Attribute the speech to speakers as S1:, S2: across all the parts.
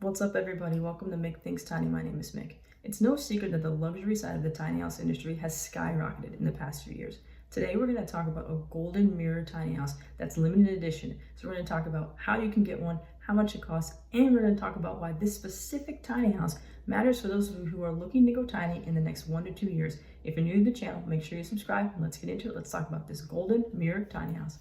S1: What's up, everybody? Welcome to Mick Thinks Tiny. My name is Mick. It's no secret that the luxury side of the tiny house industry has skyrocketed in the past few years. Today, we're going to talk about a golden mirror tiny house that's limited edition. So we're going to talk about how you can get one, how much it costs, and we're going to talk about why this specific tiny house matters for those of you who are looking to go tiny in the next 1 to 2 years. If you're new to the channel, make sure you subscribe and let's get into it. Let's talk about this golden mirror tiny house.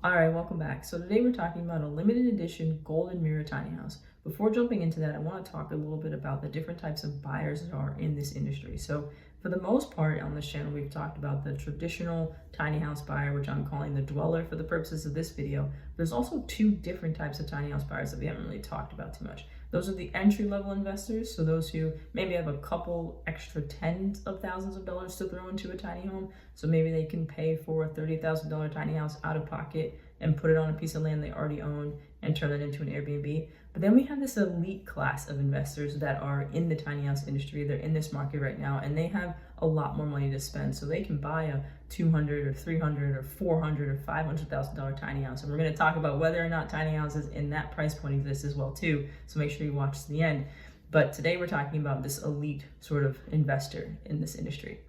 S1: Alright, welcome back. So today we're talking about a limited edition golden mirror tiny house. Before jumping into that, I want to talk a little bit about the different types of buyers that are in this industry. So for the most part on this channel, we've talked about the traditional tiny house buyer, which I'm calling the dweller for the purposes of this video. There's also two different types of tiny house buyers that we haven't really talked about too much. Those are the entry-level investors, so those who maybe have a couple extra tens of thousands of dollars to throw into a tiny home. So maybe they can pay for a $30,000 tiny house out of pocket and put it on a piece of land they already own and turn it into an Airbnb. But then we have this elite class of investors that are in the tiny house industry. They're in this market right now and they have a lot more money to spend. So they can buy a $200,000 or $300,000 or $400,000 or $500,000 tiny house. And we're going to talk about whether or not tiny houses in that price point exist as well too. So make sure you watch to the end. But today we're talking about this elite sort of investor in this industry.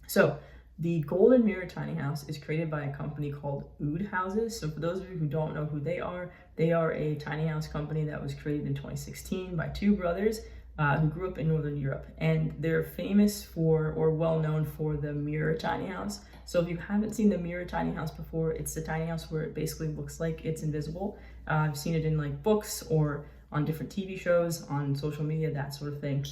S1: So the golden mirror tiny house is created by a company called OOD Houses. So for those of you who don't know who they are a tiny house company that was created in 2016 by two brothers who grew up in Northern Europe. And they're famous for, or well known for, the mirror tiny house. So if you haven't seen the mirror tiny house before, it's the tiny house where it basically looks like it's invisible. I've seen it in like books or on different TV shows, on social media, that sort of thing.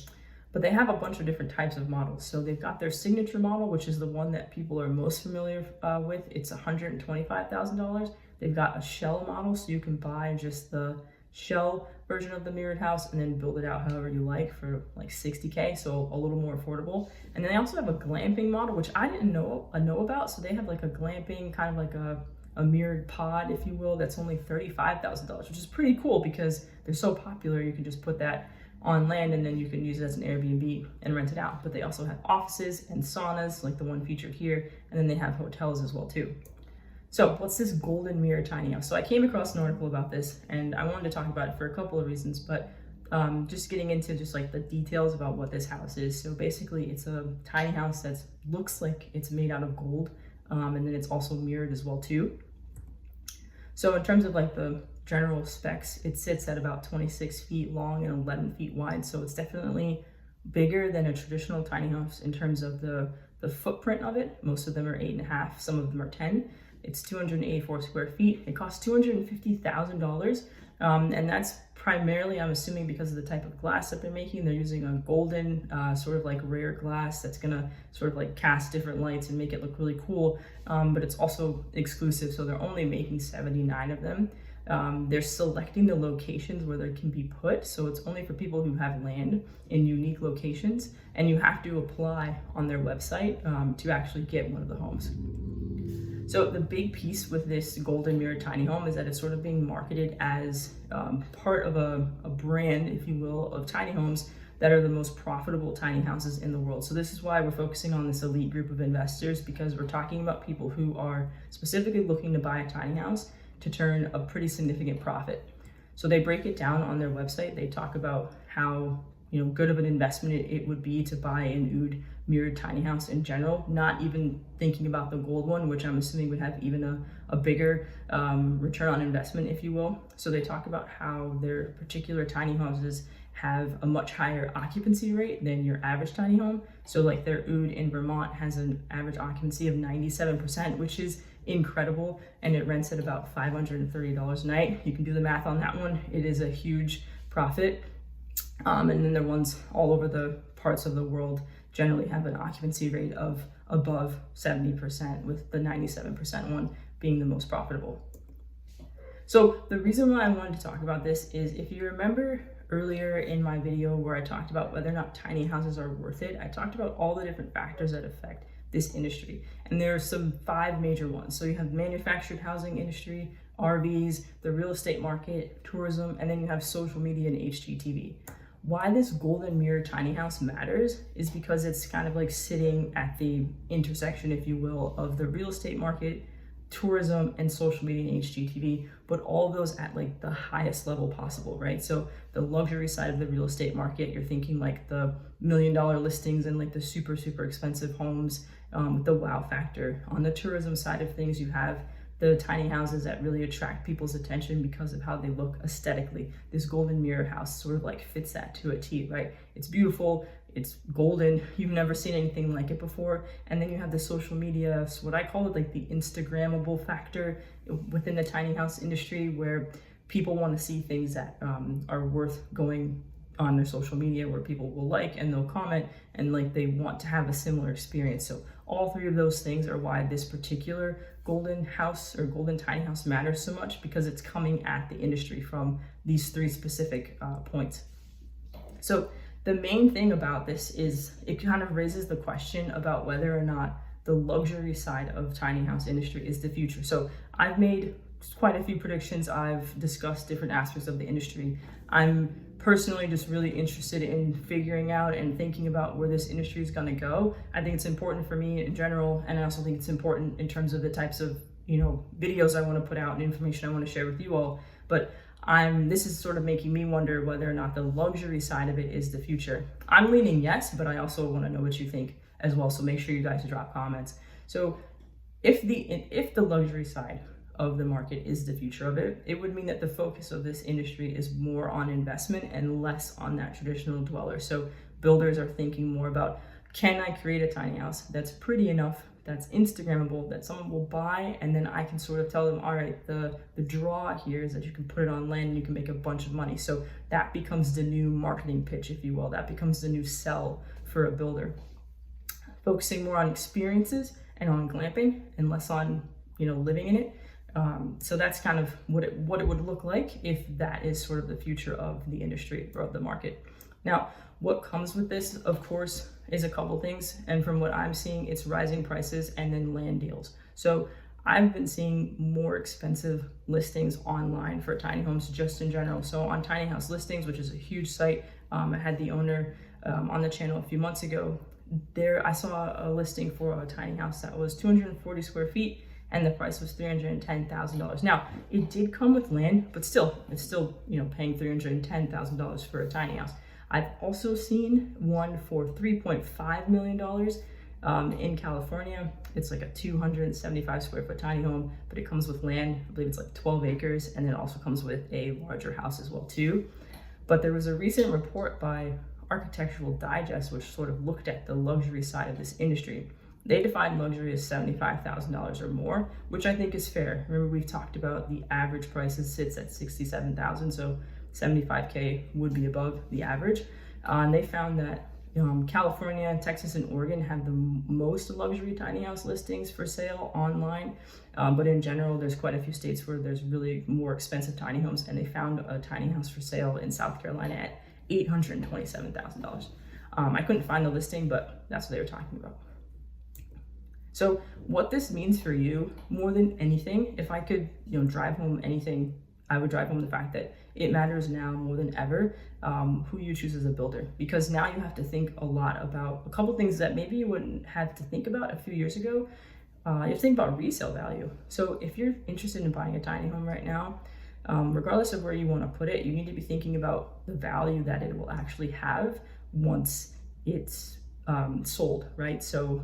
S1: But they have a bunch of different types of models. So they've got their signature model, which is the one that people are most familiar with. It's $125,000. They've got a shell model, so you can buy just the shell version of the mirrored house and then build it out however you like for like $60K, so a little more affordable. And then they also have a glamping model, which I didn't know about. So they have like a glamping, kind of like a mirrored pod, if you will, that's only $35,000, which is pretty cool because they're so popular. You can just put that on land and then you can use it as an Airbnb and rent it out. But they also have offices and saunas like the one featured here, and then they have hotels as well too. So what's this golden mirror tiny house? So I came across an article about this and I wanted to talk about it for a couple of reasons, but just getting into just like the details about what this house is. So basically it's a tiny house that looks like it's made out of gold, and then it's also mirrored as well too. So in terms of like the general specs, it sits at about 26 feet long and 11 feet wide. So it's definitely bigger than a traditional tiny house in terms of the footprint of it. Most of them are 8.5, some of them are 10. It's 284 square feet. It costs $250,000. And that's primarily, I'm assuming, because of the type of glass that they're making. They're using a golden, sort of like rare glass that's gonna sort of like cast different lights and make it look really cool. But it's also exclusive, so they're only making 79 of them. They're selecting the locations where they can be put, so it's only for people who have land in unique locations, and you have to apply on their website to actually get one of the homes. So the big piece with this golden mirror tiny home is that it's sort of being marketed as part of a brand, if you will, of tiny homes that are the most profitable tiny houses in the world. So this is why we're focusing on this elite group of investors, because we're talking about people who are specifically looking to buy a tiny house to turn a pretty significant profit. So they break it down on their website. They talk about how good of an investment it would be to buy an OOD mirrored tiny house in general, not even thinking about the gold one, which I'm assuming would have even a bigger return on investment, if you will. So they talk about how their particular tiny houses have a much higher occupancy rate than your average tiny home. So like their OOD in Vermont has an average occupancy of 97%, which is incredible, and it rents at about $530 a night. You can do the math on that one. It is a huge profit. And then the ones all over the parts of the world generally have an occupancy rate of above 70%, with the 97% one being the most profitable. So the reason why I wanted to talk about this is, if you remember earlier in my video where I talked about whether or not tiny houses are worth it, I talked about all the different factors that affect this industry. And there are some 5 major ones. So you have manufactured housing industry, RVs, the real estate market, tourism, and then you have social media and HGTV. Why this golden mirror tiny house matters is because it's kind of like sitting at the intersection, if you will, of the real estate market, tourism, and social media and HGTV, but all of those at like the highest level possible, right? So the luxury side of the real estate market, you're thinking like the $1 million listings and like the super, super expensive homes with the wow factor. On the tourism side of things, you have the tiny houses that really attract people's attention because of how they look aesthetically. This golden mirror house sort of like fits that to a T, right? It's beautiful, it's golden, you've never seen anything like it before. And then you have the social media, so what I call it like the Instagrammable factor within the tiny house industry, where people want to see things that are worth going on their social media, where people will like and they'll comment and like they want to have a similar experience. So all three of those things are why this particular golden house or golden tiny house matters so much, because it's coming at the industry from these three specific points. So the main thing about this is it kind of raises the question about whether or not the luxury side of tiny house industry is the future. So I've made quite a few predictions. I've discussed different aspects of the industry. I'm personally just really interested in figuring out and thinking about where this industry is going to go. I think it's important for me in general, and I also think it's important in terms of the types of videos I want to put out and information I want to share with you all. But this is sort of making me wonder whether or not the luxury side of it is the future. I'm leaning yes, but I also want to know what you think as well. So make sure you guys drop comments. So if the luxury side of the market is the future of it, it would mean that the focus of this industry is more on investment and less on that traditional dweller. So builders are thinking more about, can I create a tiny house that's pretty enough, that's Instagrammable, that someone will buy, and then I can sort of tell them, all right, the draw here is that you can put it on land and you can make a bunch of money. So that becomes the new marketing pitch, if you will. That becomes the new sell for a builder. Focusing more on experiences and on glamping and less on living in it. So that's kind of what it would look like if that is sort of the future of the industry or of the market. Now, what comes with this, of course, is a couple things. And from what I'm seeing, it's rising prices and then land deals. So I've been seeing more expensive listings online for tiny homes just in general. So on Tiny House Listings, which is a huge site, I had the owner on the channel a few months ago. There, I saw a listing for a tiny house that was 240 square feet, and the price was $310,000. Now, it did come with land, but still, it's still paying $310,000 for a tiny house. I've also seen one for $3.5 million in California. It's like a 275 square foot tiny home, but it comes with land. I believe it's like 12 acres, and it also comes with a larger house as well too. But there was a recent report by Architectural Digest, which sort of looked at the luxury side of this industry. They define luxury as $75,000 or more, which I think is fair. Remember, we've talked about the average prices sits at $67,000, so $75K would be above the average. And they found that California, Texas, and Oregon have the most luxury tiny house listings for sale online. But in general, there's quite a few states where there's really more expensive tiny homes, and they found a tiny house for sale in South Carolina at $827,000. I couldn't find the listing, but that's what they were talking about. So what this means for you, more than anything, if I could drive home anything, I would drive home the fact that it matters now more than ever who you choose as a builder, because now you have to think a lot about a couple things that maybe you wouldn't have to think about a few years ago. You have to think about resale value. So if you're interested in buying a tiny home right now, regardless of where you want to put it, you need to be thinking about the value that it will actually have once it's sold, right? So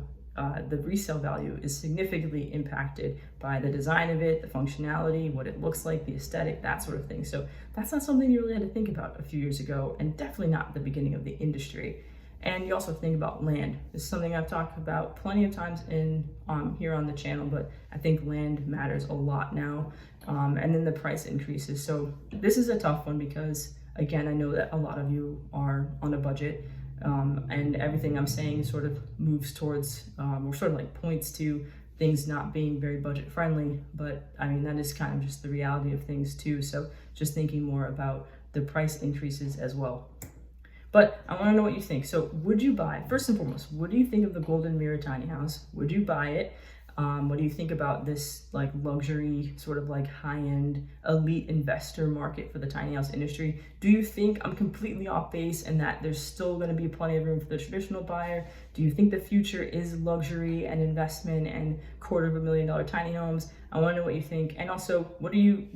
S1: the resale value is significantly impacted by the design of it, the functionality, what it looks like, the aesthetic, that sort of thing. So that's not something you really had to think about a few years ago, and definitely not at the beginning of the industry. And you also think about land. This is something I've talked about plenty of times here on the channel, but I think land matters a lot now. And then the price increases. So this is a tough one because, again, I know that a lot of you are on a budget. And everything I'm saying sort of moves towards, or sort of like points to things not being very budget friendly, but I mean, that is kind of just the reality of things too. So just thinking more about the price increases as well. But I want to know what you think. So would you buy, first and foremost, what do you think of the Golden Mirror Tiny House? Would you buy it? What do you think about this like luxury, sort of like high-end elite investor market for the tiny house industry? Do you think I'm completely off base and that there's still going to be plenty of room for the traditional buyer? Do you think the future is luxury and investment and $250,000 tiny homes? I want to know what you think. And also, how do you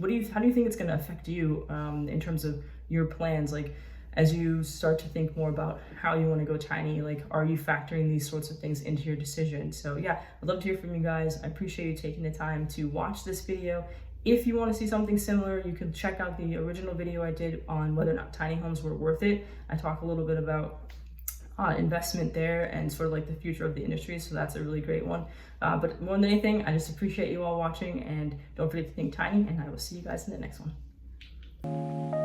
S1: think it's going to affect you in terms of your plans? Like, as you start to think more about how you want to go tiny, like, are you factoring these sorts of things into your decision? So yeah, I'd love to hear from you guys. I appreciate you taking the time to watch this video. If you want to see something similar, you can check out the original video I did on whether or not tiny homes were worth it. I talk a little bit about investment there and sort of like the future of the industry, so that's a really great one. But more than anything, I just appreciate you all watching, and don't forget to think tiny, and I will see you guys in the next one.